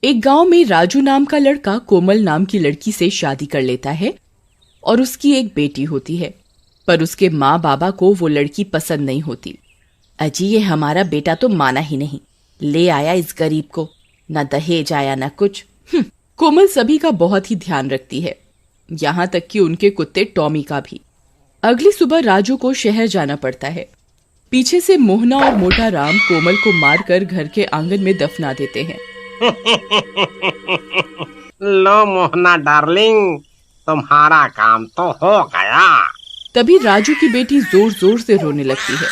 एक गांव में राजू नाम का लड़का कोमल नाम की लड़की से शादी कर लेता है और उसकी एक बेटी होती है। पर उसके माँ बाबा को वो लड़की पसंद नहीं होती। अजी, ये हमारा बेटा तो माना ही नहीं, ले आया इस गरीब को, न दहेज आया न कुछ। कोमल सभी का बहुत ही ध्यान रखती है, यहाँ तक कि उनके कुत्ते टॉमी का भी। अगली सुबह राजू को शहर जाना पड़ता है। पीछे से मोहना और मोटा राम कोमल को मारकर घर के आंगन में दफना देते हैं। लो मोहना डार्लिंग, तुम्हारा काम तो हो गया। तभी राजू की बेटी जोर जोर से रोने लगती है।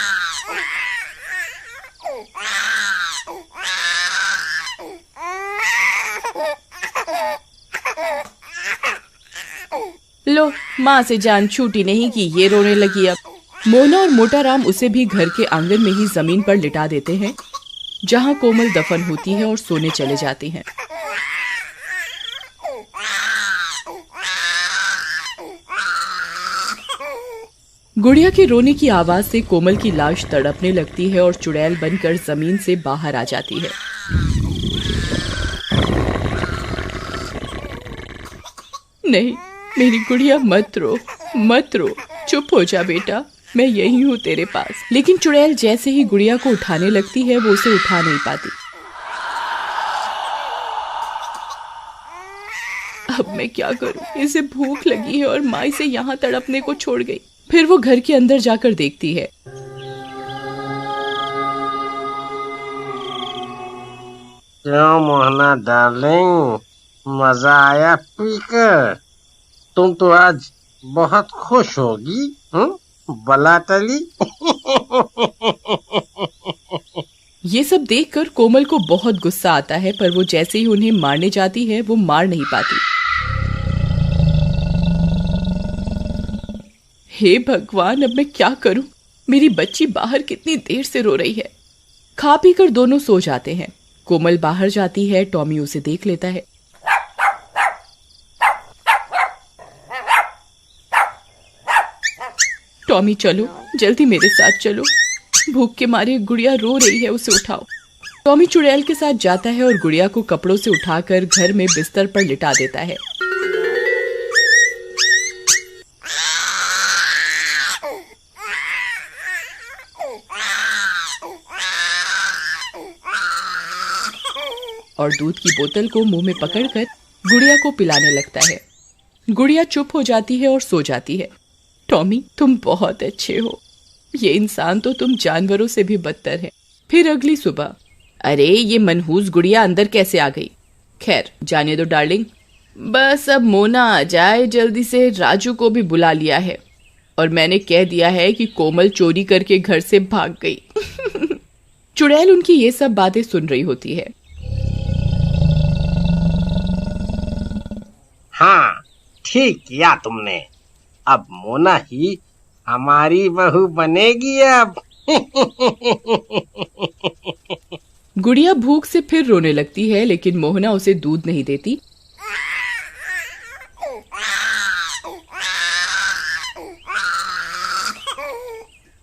लो, माँ से जान छूटी नहीं कि ये रोने लगी। अब मोहना और मोटा राम उसे भी घर के आंगन में ही जमीन पर लिटा देते हैं, जहाँ कोमल दफन होती है, और सोने चले जाते हैं। गुड़िया के रोने की आवाज से कोमल की लाश तड़पने लगती है और चुड़ैल बनकर जमीन से बाहर आ जाती है। नहीं, मेरी गुड़िया मत रो, मत रो, चुप हो जा बेटा, मैं यही हूँ तेरे पास। लेकिन चुड़ैल जैसे ही गुड़िया को उठाने लगती है, वो उसे उठा नहीं पाती। अब मैं क्या करूँ? इसे भूख लगी है और माँ इसे यहाँ तड़पने को छोड़ गई। फिर वो घर के अंदर जाकर देखती है। क्यों मोहना डार्लिंग, मजा आया पीकर? तुम तो आज बहुत खुश होगी, बला टली। ये सब देखकर कोमल को बहुत गुस्सा आता है, पर वो जैसे ही उन्हें मारने जाती है, वो मार नहीं पाती। हे भगवान, अब मैं क्या करूं? मेरी बच्ची बाहर कितनी देर से रो रही है। खा पी कर दोनों सो जाते हैं। कोमल बाहर जाती है, टॉमी उसे देख लेता है। टॉमी, चलो जल्दी मेरे साथ चलो, भूख के मारे गुड़िया रो रही है, उसे उठाओ। टॉमी चुड़ैल के साथ जाता है और गुड़िया को कपड़ों से उठाकर घर में बिस्तर पर लिटा देता है। और दूध की बोतल को मुंह में पकड़कर गुड़िया को पिलाने लगता है। गुड़िया चुप हो जाती है और सो जाती है। टॉमी, तुम बहुत अच्छे हो। ये इंसान तो तुम जानवरों से भी बदतर है। फिर अगली सुबह, अरे ये मनहूस गुड़िया अंदर कैसे आ गई? खैर जाने दो डार्लिंग, बस अब मोना आ जाए जल्दी से। राजू को भी बुला लिया है और मैंने कह दिया है कि कोमल चोरी करके घर से भाग गई। चुड़ैल उनकी ये सब बातें सुन रही होती है। हाँ, ठीक किया तुमने। अब मोना ही हमारी बहू बनेगी अब। गुड़िया भूख से फिर रोने लगती है, लेकिन मोहना उसे दूध नहीं देती।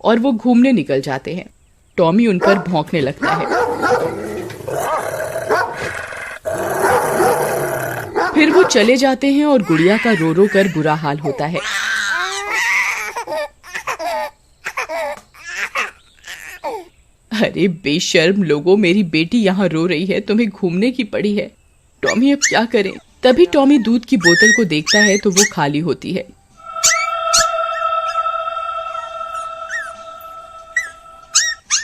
और वो घूमने निकल जाते हैं। टॉमी उन पर भौंकने लगता है। फिर वो चले जाते हैं और गुड़िया का रो रो कर बुरा हाल होता है। अरे बेशर्म लोगों, मेरी बेटी यहाँ रो रही है, तुम्हें घूमने की पड़ी है। टॉमी, अब क्या करें? तभी टॉमी दूध की बोतल को देखता है तो वो खाली होती है।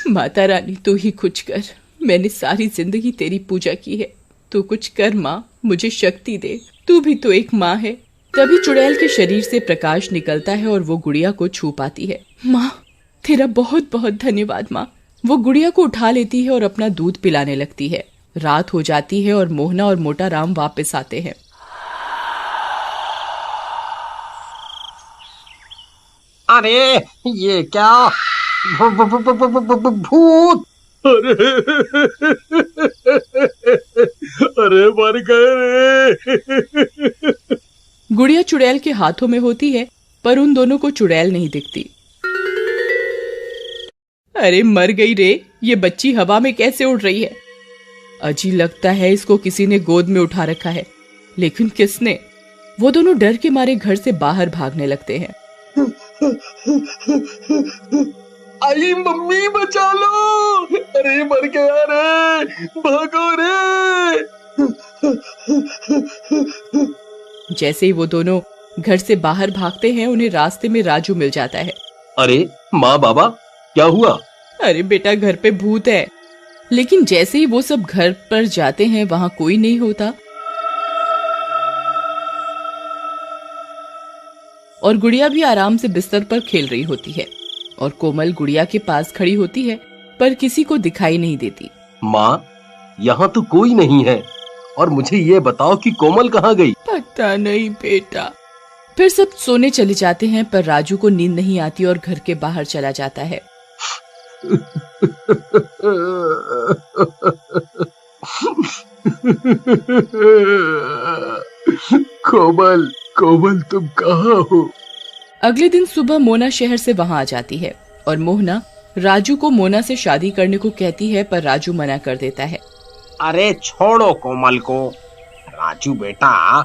माता रानी, तू ही कुछ कर। मैंने सारी जिंदगी तेरी पूजा की है, तू कुछ कर माँ, मुझे शक्ति दे, तू भी तो एक माँ है। तभी चुड़ैल के शरीर से प्रकाश निकलता है और वो गुड़िया को छू पाती है। माँ, तेरा बहुत बहुत धन्यवाद माँ। वो गुड़िया को उठा लेती है और अपना दूध पिलाने लगती है। रात हो जाती है और मोहना और मोटा राम वापस आते हैं। अरे ये क्या? भूत! अरे मर गए रे। गुड़िया चुड़ैल के हाथों में होती है, पर उन दोनों को चुड़ैल नहीं दिखती। अरे मर गई रे, ये बच्ची हवा में कैसे उड़ रही है? अजी लगता है इसको किसी ने गोद में उठा रखा है, लेकिन किसने? वो दोनों डर के मारे घर से बाहर भागने लगते हैं। आई मम्मी बचा लो, अरे मर गया रे, भागो रे। जैसे ही वो दोनों घर से बाहर भागते हैं, उन्हें रास्ते में राजू मिल जाता है। अरे माँ बाबा क्या हुआ? अरे बेटा घर पे भूत है। लेकिन जैसे ही वो सब घर पर जाते हैं, वहां कोई नहीं होता और गुड़िया भी आराम से बिस्तर पर खेल रही होती है और कोमल गुड़िया के पास खड़ी होती है पर किसी को दिखाई नहीं देती। माँ यहाँ तो कोई नहीं है, और मुझे ये बताओ कि कोमल कहाँ गई? पता नहीं बेटा। फिर सब सोने चले जाते हैं पर राजू को नींद नहीं आती और घर के बाहर चला जाता है। कोमल, कोमल तुम कहाँ हो? अगले दिन सुबह मोना शहर से वहां आ जाती है और मोहना राजू को मोना से शादी करने को कहती है, पर राजू मना कर देता है। अरे छोड़ो कोमल को। राजू बेटा,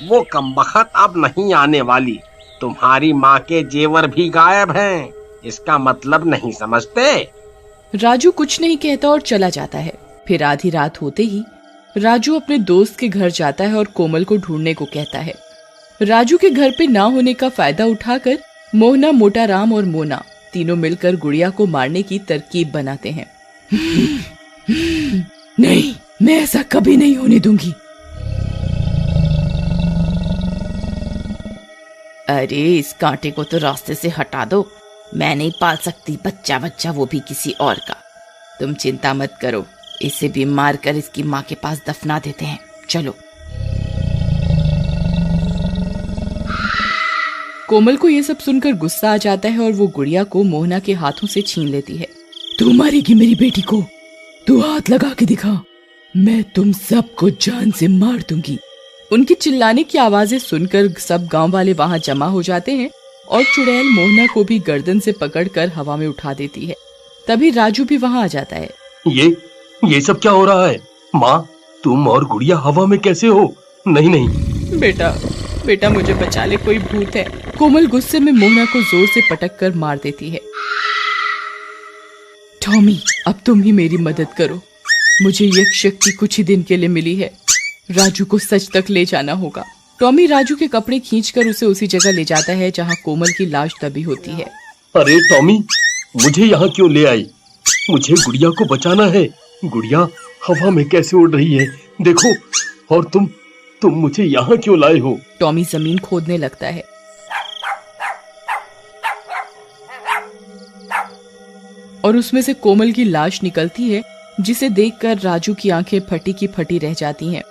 वो कमबख्त अब नहीं आने वाली। तुम्हारी माँ के जेवर भी गायब हैं। इसका मतलब नहीं समझते? राजू कुछ नहीं कहता और चला जाता है। फिर आधी रात होते ही राजू अपने दोस्त के घर जाता है और कोमल को ढूंढने को कहता है। राजू के घर पे ना होने का फायदा उठाकर मोहना, मोटा राम और मोना तीनों मिलकर गुड़िया को मारने की तरकीब बनाते हैं। नहीं, मैं ऐसा कभी नहीं होने दूंगी। अरे इस कांटे को तो रास्ते से हटा दो, मैं नहीं पाल सकती बच्चा, वो भी किसी और का। तुम चिंता मत करो, इसे भी मार कर इसकी माँ के पास दफना देते हैं, चलो। कोमल को ये सब सुनकर गुस्सा आ जाता है और वो गुड़िया को मोहना के हाथों से छीन लेती है। तू मारेगी मेरी बेटी को? तू हाथ लगा के दिखा, मैं तुम सबको जान से मार दूंगी। उनकी चिल्लाने की आवाजें सुनकर सब गांव वाले वहां जमा हो जाते हैं और चुड़ैल मोहना को भी गर्दन से पकड़कर हवा में उठा देती है। तभी राजू भी वहां आ जाता है। ये सब क्या हो रहा है? माँ, तुम और गुड़िया हवा में कैसे हो? नहीं। बेटा मुझे बचा ले, कोई भूत है। कोमल गुस्से में मोहना को जोर से पटक कर मार देती है। टॉमी, अब तुम ही मेरी मदद करो। मुझे ये शक्ति कुछ ही दिन के लिए मिली है। राजू को सच तक ले जाना होगा। टॉमी राजू के कपड़े खींचकर उसे उसी जगह ले जाता है जहां कोमल की लाश दबी होती है। अरे टॉमी, मुझे यहाँ क्यों ले आई? मुझे गुड़िया को बचाना है। गुड़िया हवा में कैसे उड़ रही है देखो, और तुम मुझे यहाँ क्यों लाए हो? टॉमी जमीन खोदने लगता है और उसमें से कोमल की लाश निकलती है, जिसे देखकर राजू की आंखें फटी की फटी रह जाती हैं।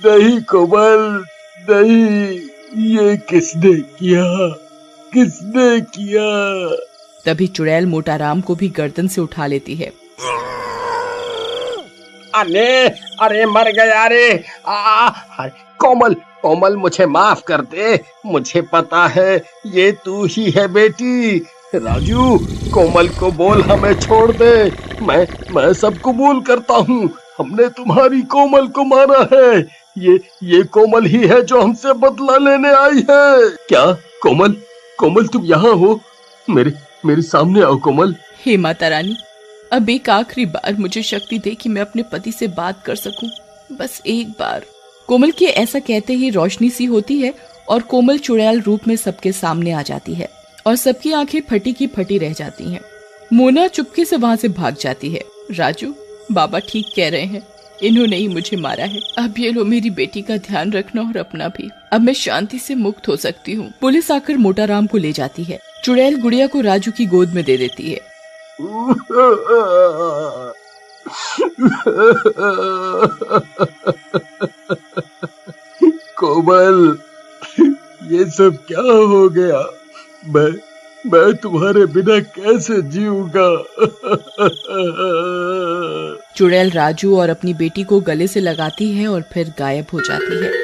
नहीं कोमल, नहीं, ये किसने किया? तभी चुड़ैल मोटा राम को भी गर्दन से उठा लेती है। अरे मर गया रे। कोमल मुझे माफ कर दे। मुझे पता है ये तू ही है बेटी। राजू, कोमल को बोल हमें छोड़ दे। मैं सब कबूल करता हूँ। हमने तुम्हारी कोमल को मारा है। ये कोमल ही है जो हमसे बदला लेने आई है। क्या कोमल तुम यहाँ हो? मेरे सामने आओ कोमल। हे माता रानी, अब एक आखिरी बार मुझे शक्ति दे कि मैं अपने पति से बात कर सकूं, बस एक बार। कोमल के ऐसा कहते ही रोशनी सी होती है और कोमल चुड़ैल रूप में सबके सामने आ जाती है और सबकी आंखें फटी की फटी रह जाती हैं। मोना चुपके से वहां से भाग जाती है। राजू, बाबा ठीक कह रहे हैं, इन्होंने ही मुझे मारा है। अब ये लो, मेरी बेटी का ध्यान रखना और अपना भी। अब मैं शांति से मुक्त हो सकती हूँ। पुलिस आकर मोटा राम को ले जाती है। चुड़ैल गुड़िया को राजू की गोद में दे देती है। कोमल, ये सब क्या हो गया? मैं तुम्हारे बिना कैसे जीऊंगा? चुड़ैल राजू और अपनी बेटी को गले से लगाती है और फिर गायब हो जाती है।